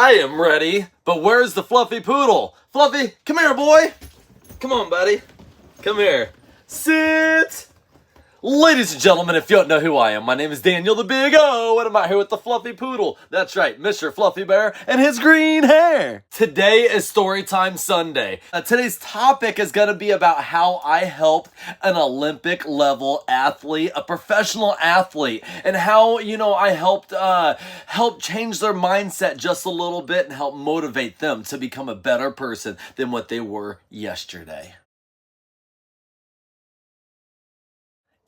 I am ready, but where's the Fluffy Poodle? Fluffy, come here, boy. Come on, buddy. Come here. Sit. Ladies and gentlemen, if you don't know who I am, my name is Daniel the Big O, and I'm out here with the Fluffy Poodle. That's right, Mr. Fluffy Bear and his green hair. Today is Storytime Sunday. Today's topic is going to be about how I helped an Olympic level athlete, a professional athlete, and how, I helped change their mindset just a little bit and help motivate them to become a better person than what they were yesterday.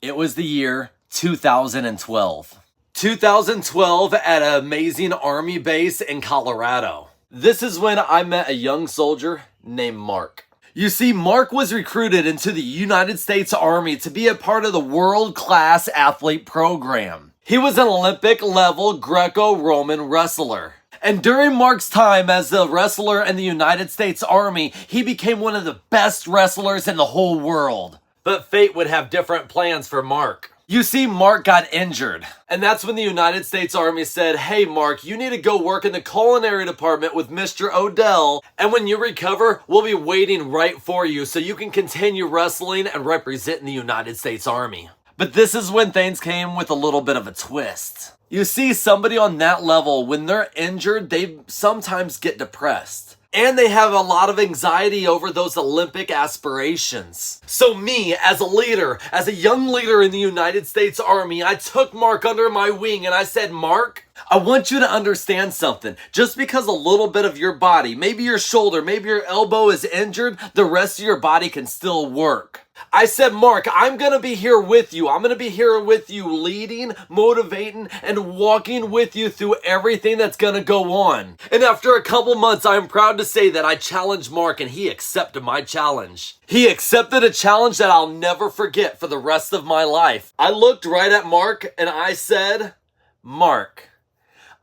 It was the year 2012. 2012 at an amazing army base in Colorado. This is when I met a young soldier named Mark. You see, Mark was recruited into the United States Army to be a part of the world-class athlete program. He was an Olympic-level Greco-Roman wrestler. And during Mark's time as a wrestler in the United States Army, he became one of the best wrestlers in the whole world. But fate would have different plans for Mark. You see, Mark got injured. And that's when the United States Army said, hey, Mark, you need to go work in the culinary department with Mr. Odell. And when you recover, we'll be waiting right for you so you can continue wrestling and representing the United States Army. But this is when things came with a little bit of a twist. You see, somebody on that level, when they're injured, they sometimes get depressed. And they have a lot of anxiety over those Olympic aspirations. So me, as a leader, as a young leader in the United States Army, I took Mark under my wing and I said, Mark, I want you to understand something. Just because a little bit of your body, maybe your shoulder, maybe your elbow is injured, the rest of your body can still work. I said, Mark, I'm going to be here with you. I'm going to be here with you, leading, motivating, and walking with you through everything that's going to go on. And after a couple months, I'm proud to say that I challenged Mark and he accepted my challenge. He accepted a challenge that I'll never forget for the rest of my life. I looked right at Mark and I said, Mark,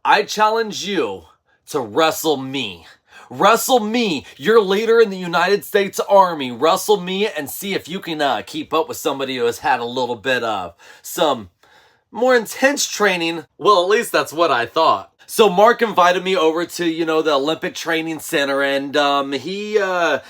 I challenge you to wrestle me. Wrestle me, your leader in the United States Army. Wrestle me and see if you can keep up with somebody who has had a little bit of some more intense training. Well, at least that's what I thought. So Mark invited me over to, the Olympic Training Center, and he got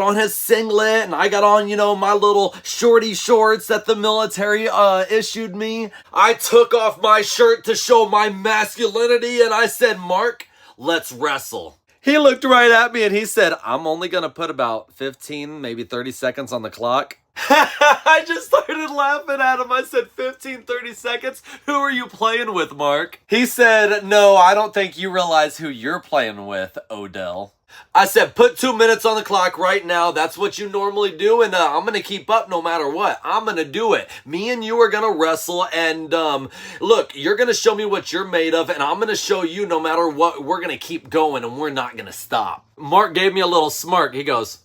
on his singlet, and I got on, my little shorty shorts that the military issued me. I took off my shirt to show my masculinity, and I said, Mark, let's wrestle. He looked right at me and he said, I'm only going to put about 15, maybe 30 seconds on the clock. I just started laughing at him. I said, 15, 30 seconds? Who are you playing with, Mark? He said, no, I don't think you realize who you're playing with, Odell. I said, put 2 minutes on the clock right now. That's what you normally do, and I'm going to keep up no matter what. I'm going to do it. Me and you are going to wrestle, and look, you're going to show me what you're made of, and I'm going to show you no matter what. We're going to keep going, and we're not going to stop. Mark gave me a little smirk. He goes,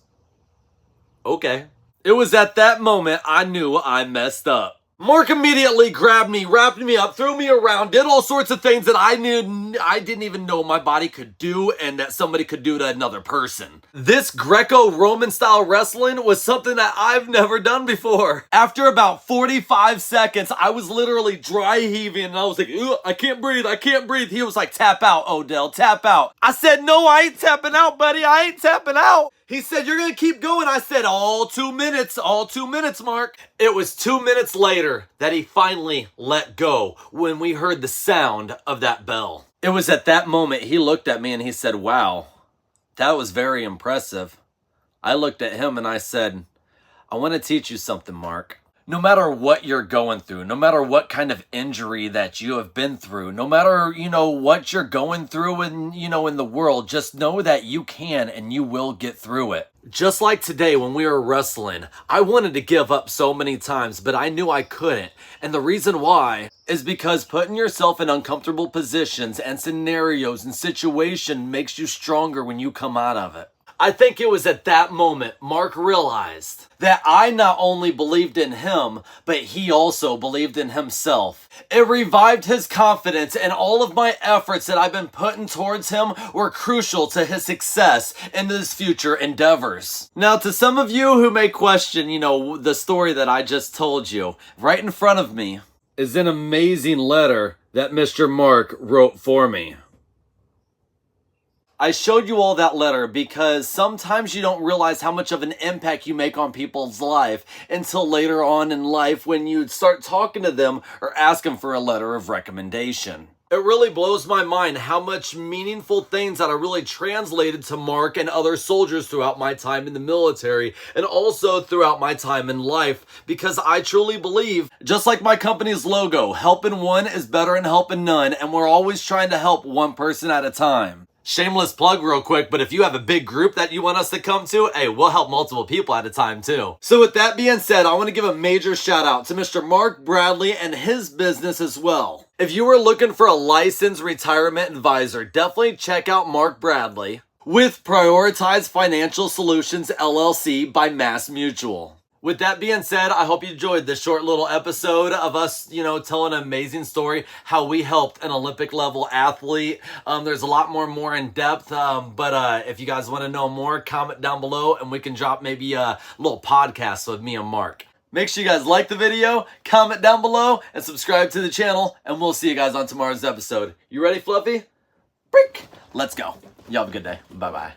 okay. It was at that moment I knew I messed up. Mark immediately grabbed me, wrapped me up, threw me around, did all sorts of things that I didn't even know my body could do and that somebody could do to another person. This Greco-Roman style wrestling was something that I've never done before. After about 45 seconds, I was literally dry heaving and I was like, I can't breathe, I can't breathe. He was like, tap out, Odell, tap out. I said, no, I ain't tapping out, buddy, I ain't tapping out. He said, you're going to keep going. I said, all 2 minutes, Mark. It was 2 minutes later that he finally let go when we heard the sound of that bell. It was at that moment he looked at me and he said, wow, that was very impressive. I looked at him and I said, I want to teach you something, Mark. No matter what you're going through, no matter what kind of injury that you have been through, no matter, what you're going through in the world, just know that you can and you will get through it. Just like today when we were wrestling, I wanted to give up so many times, but I knew I couldn't. And the reason why is because putting yourself in uncomfortable positions and scenarios and situations makes you stronger when you come out of it. I think it was at that moment Mark realized that I not only believed in him, but he also believed in himself. It revived his confidence, and all of my efforts that I've been putting towards him were crucial to his success in his future endeavors. Now, to some of you who may question, the story that I just told you, right in front of me is an amazing letter that Mr. Mark wrote for me. I showed you all that letter because sometimes you don't realize how much of an impact you make on people's life until later on in life when you start talking to them or ask them for a letter of recommendation. It really blows my mind how much meaningful things that I really translated to Mark and other soldiers throughout my time in the military and also throughout my time in life, because I truly believe, just like my company's logo, helping one is better than helping none, and we're always trying to help one person at a time. Shameless plug real quick, but if you have a big group that you want us to come to, hey, we'll help multiple people at a time too. So with that being said, I want to give a major shout out to Mr. Mark Bradley and his business as well. If you are looking for a licensed retirement advisor, definitely check out Mark Bradley with Prioritized Financial Solutions LLC by Mass Mutual. With that being said, I hope you enjoyed this short little episode of us, telling an amazing story, how we helped an Olympic level athlete. There's a lot more in depth, but if you guys want to know more, comment down below and we can drop maybe a little podcast with me and Mark. Make sure you guys like the video, comment down below, and subscribe to the channel, and we'll see you guys on tomorrow's episode. You ready, Fluffy? Break! Let's go. Y'all have a good day. Bye-bye.